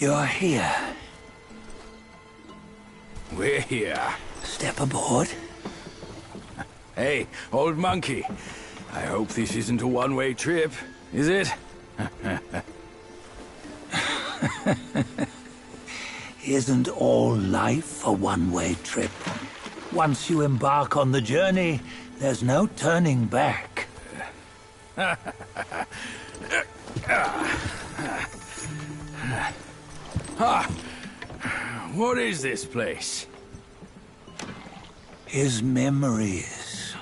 You're here. We're here. Step aboard. Hey, old monkey. I hope this isn't a one-way trip, is it? Isn't all life a one-way trip? Once you embark on the journey, there's no turning back. What is this place? His memories.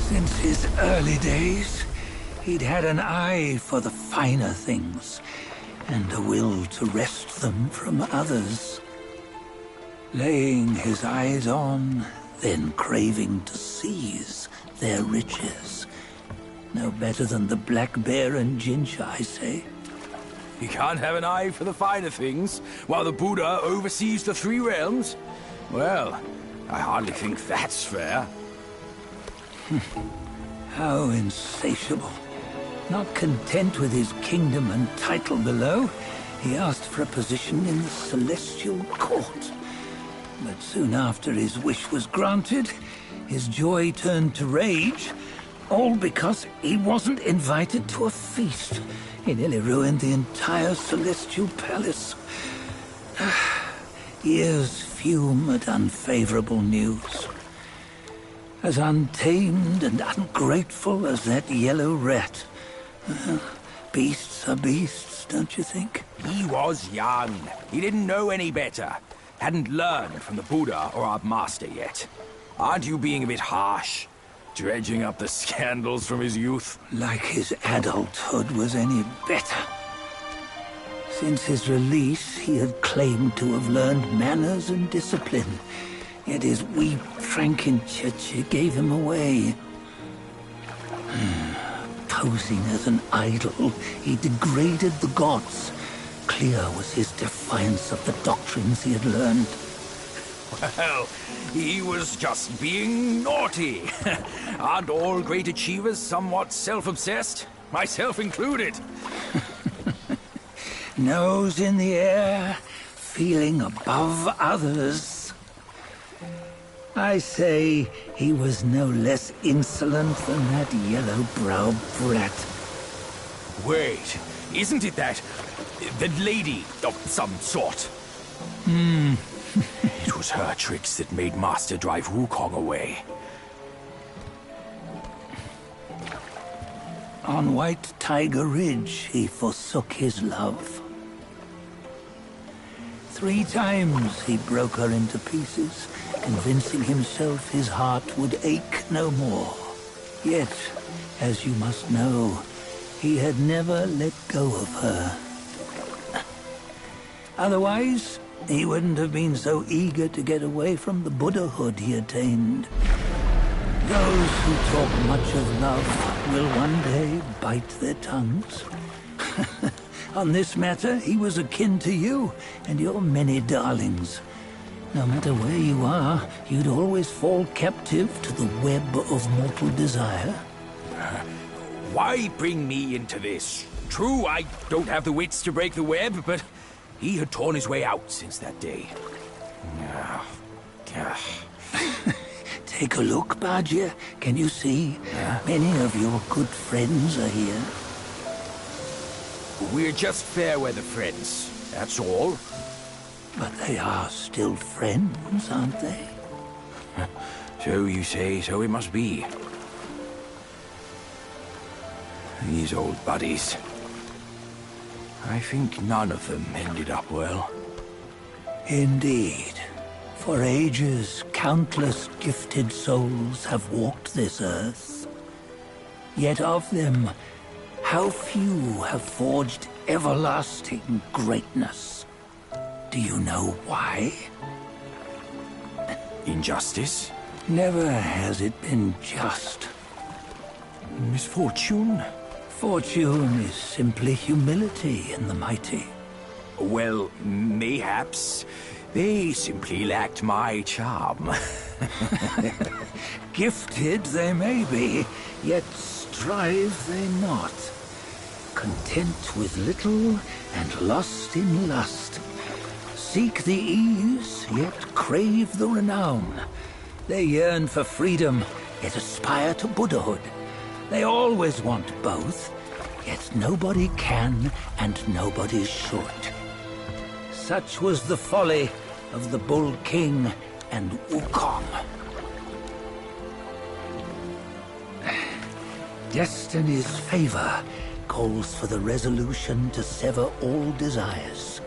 Since his early days, he'd had an eye for the finer things, and a will to wrest them from others. Laying his eyes on, then craving to seize their riches. No better than the Black Bear and Jinja, I say. You can't have an eye for the finer things, while the Buddha oversees the three realms? Well, I hardly think that's fair. How insatiable. Not content with his kingdom and title below, he asked for a position in the Celestial Court. But soon after his wish was granted, his joy turned to rage, all because he wasn't invited to a feast. He nearly ruined the entire Celestial Palace. Ears fume at unfavorable news. As untamed and ungrateful as that yellow rat. Beasts are beasts, don't you think? He was young. He didn't know any better. Hadn't learned from the Buddha or our master yet. Aren't you being a bit harsh? Dredging up the scandals from his youth? Like his adulthood was any better. Since his release, he had claimed to have learned manners and discipline. Yet his weak Frankenchurch gave him away. Posing as an idol, he degraded the gods. Clear was his defiance of the doctrines he had learned. Well, he was just being naughty. Aren't all great achievers somewhat self-obsessed? Myself included. Nose in the air, feeling above others. I say he was no less insolent than that yellow-browed brat. Wait, isn't it that lady of some sort? It was her tricks that made Master drive Wukong away. On White Tiger Ridge, he forsook his love. 3 times he broke her into pieces, convincing himself his heart would ache no more. Yet, as you must know, he had never let go of her. Otherwise, he wouldn't have been so eager to get away from the Buddhahood he attained. Those who talk much of love will one day bite their tongues. On this matter, he was akin to you and your many darlings. No matter where you are, you'd always fall captive to the web of mortal desire. Why bring me into this? True, I don't have the wits to break the web, but he had torn his way out since that day. Take a look, Bajia. Can you see? Many of your good friends are here. We're just fair-weather friends, that's all. But they are still friends, aren't they? So you say, so it must be. These old buddies. I think none of them ended up well. Indeed. For ages, countless gifted souls have walked this earth. Yet of them, how few have forged everlasting greatness? Do you know why? Injustice? Never has it been just. Misfortune? Fortune is simply humility in the mighty. Well, mayhaps. They simply lacked my charm. Gifted they may be, yet strive they not. Content with little and lost in lust. Seek the ease, yet crave the renown. They yearn for freedom, yet aspire to Buddhahood. They always want both, yet nobody can and nobody should. Such was the folly of the Bull King and Wukong. Destiny's favor calls for the resolution to sever all desires.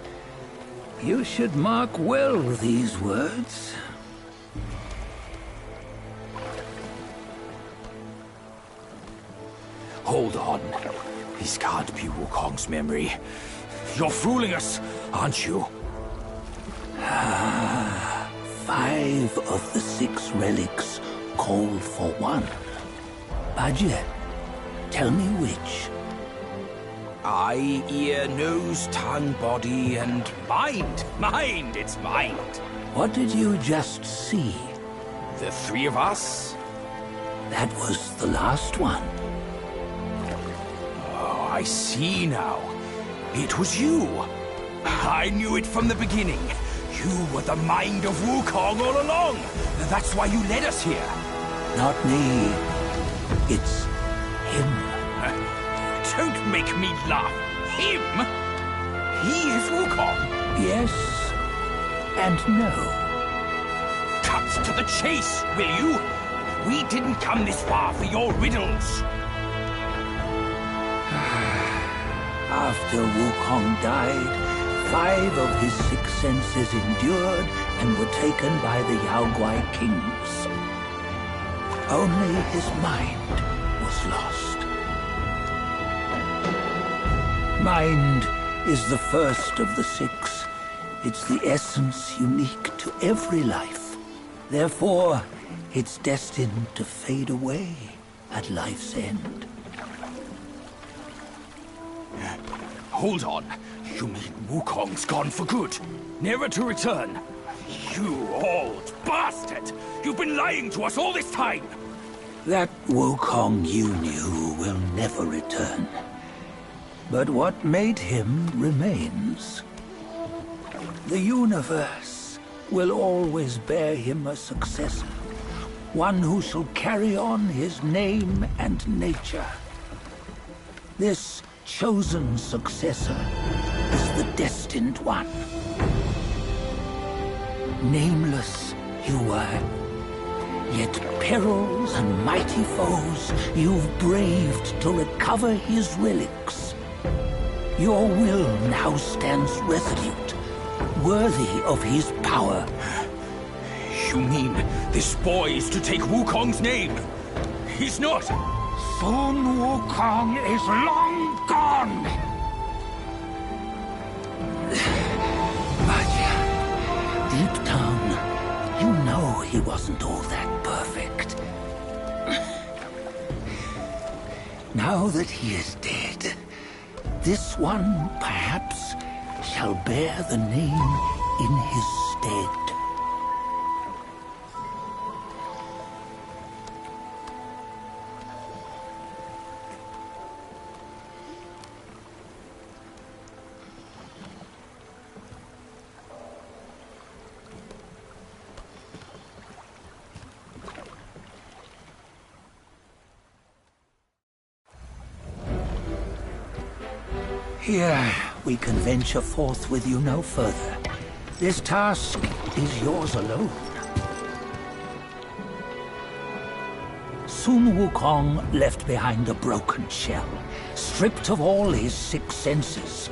You should mark well these words. Hold on. This can't be Wukong's memory. You're fooling us, aren't you? 5 of the 6 relics call for one. Bajie, tell me which. Eye, ear, nose, tongue, body, and mind. Mind, it's mind. What did you just see? The 3 of us? That was the last one. Oh, I see now. It was you. I knew it from the beginning. You were the mind of Wukong all along. That's why you led us here. Not me. It's him. Don't make me laugh. Him? He is Wukong. Yes and no. Cut to the chase, will you? We didn't come this far for your riddles. After Wukong died, 5 of his 6 senses endured and were taken by the Yaoguai kings. Only his mind was lost. Mind is the first of the 6. It's the essence unique to every life. Therefore, it's destined to fade away at life's end. Hold on. You mean Wukong's gone for good? Never to return? You old bastard! You've been lying to us all this time! That Wukong you knew will never return. But what made him remains. The universe will always bear him a successor. One who shall carry on his name and nature. This chosen successor is the destined one. Nameless you were, yet perils and mighty foes you've braved to recover his relics. Your will now stands resolute, worthy of his power. You mean this boy is to take Wukong's name? He's not! Sun Wukong is long gone! But deep down, you know he wasn't all that perfect. Now that he is dead, this one, perhaps, shall bear the name in his stead. Here, we can venture forth with you no further. This task is yours alone. Sun Wukong left behind a broken shell, stripped of all his 6 senses.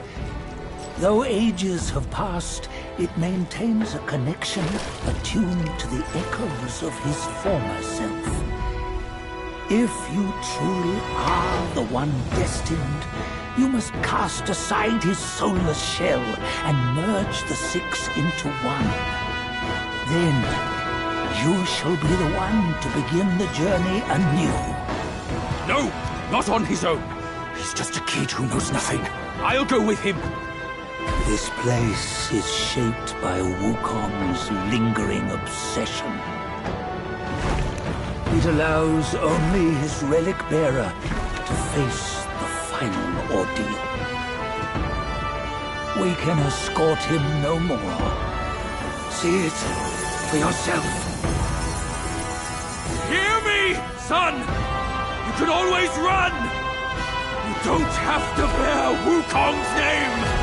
Though ages have passed, it maintains a connection attuned to the echoes of his former self. If you truly are the one destined, you must cast aside his soulless shell and merge the 6 into one. Then You shall be the one to begin the journey anew. No, not on his own. He's just a kid who knows nothing. I'll go with him. This place is shaped by Wukong's lingering obsession. It allows only his relic bearer to face the final ordeal. We can escort him no more. See it for yourself. Hear me, son! You can always run! You don't have to bear Wukong's name!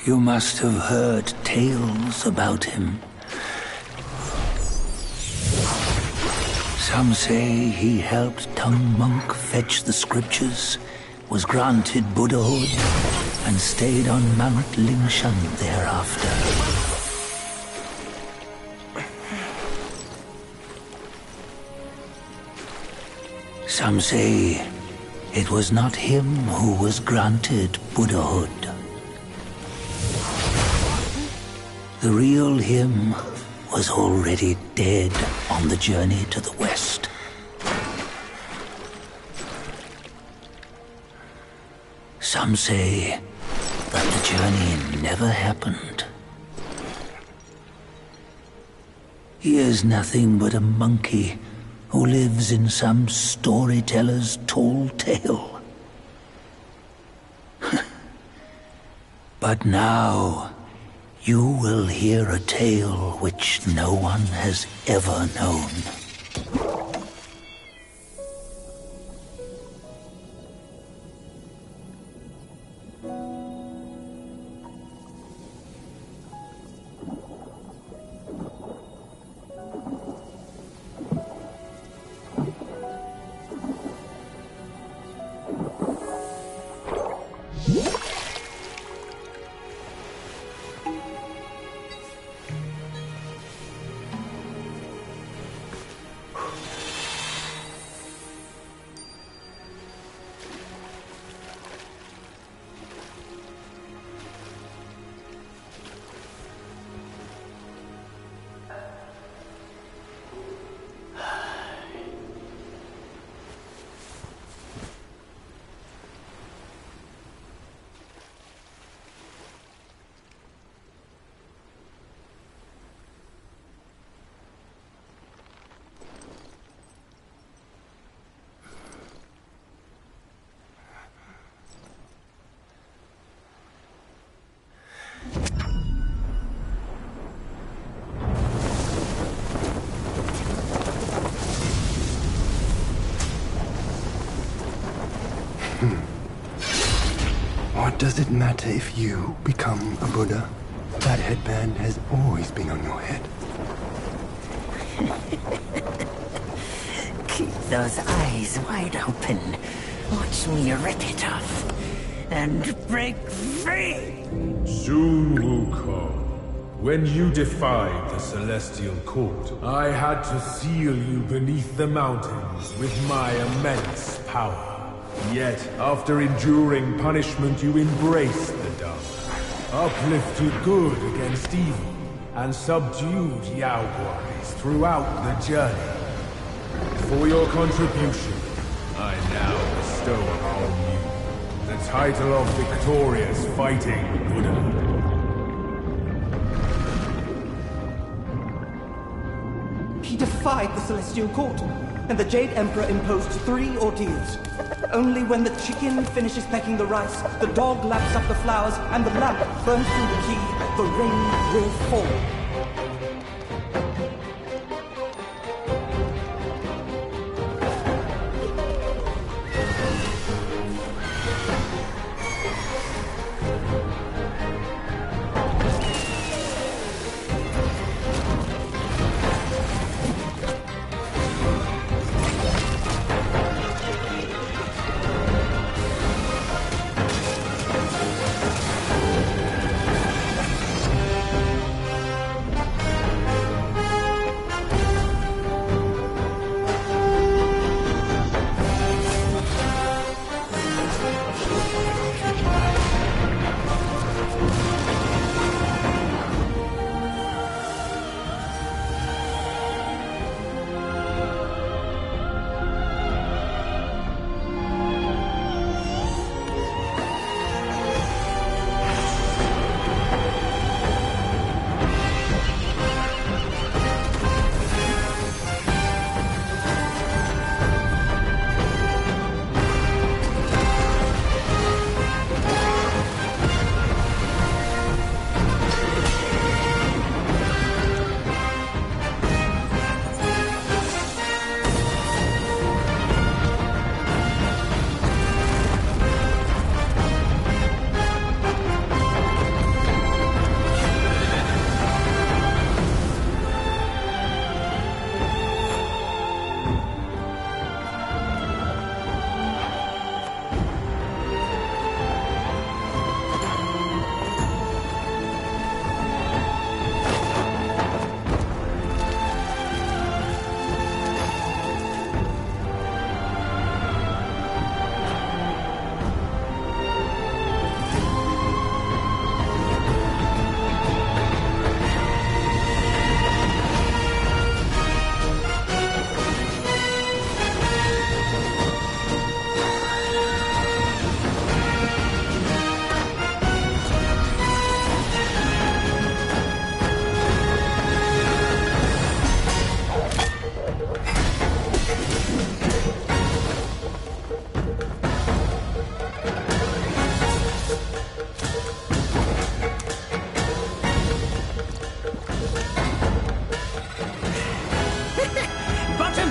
You must have heard tales about him. Some say he helped Tung Monk fetch the scriptures, was granted Buddhahood, and stayed on Mount Lingshan thereafter. Some say it was not him who was granted Buddhahood. The real him was already dead on the journey to the west. Some say that the journey never happened. He is nothing but a monkey who lives in some storyteller's tall tale. But now, you will hear a tale which no one has ever known. What does it matter if you become a Buddha? That headband has always been on your head. Keep those eyes wide open. Watch me rip it off. And break free! Sun Wukong, when you defied the Celestial Court, I had to seal you beneath the mountains with my immense power. Yet, after enduring punishment, you embraced the dark, uplifted good against evil, and subdued Yao Guais throughout the journey. For your contribution, I now bestow upon you the title of Victorious Fighting Buddha. He defied the Celestial Court, and the Jade Emperor imposed 3 ordeals. Only when the chicken finishes pecking the rice, the dog laps up the flowers, and the lamp burns through the key, the rain will fall.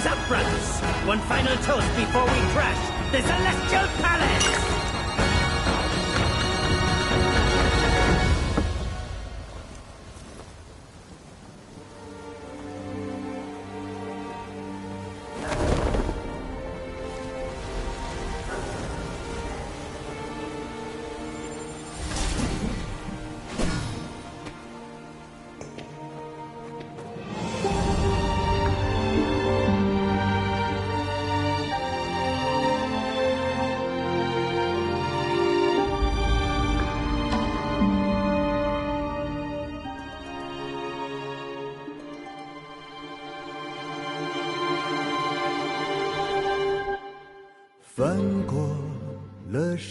Time's up, brothers! One final toast before we crash the Celestial Palace!翻过了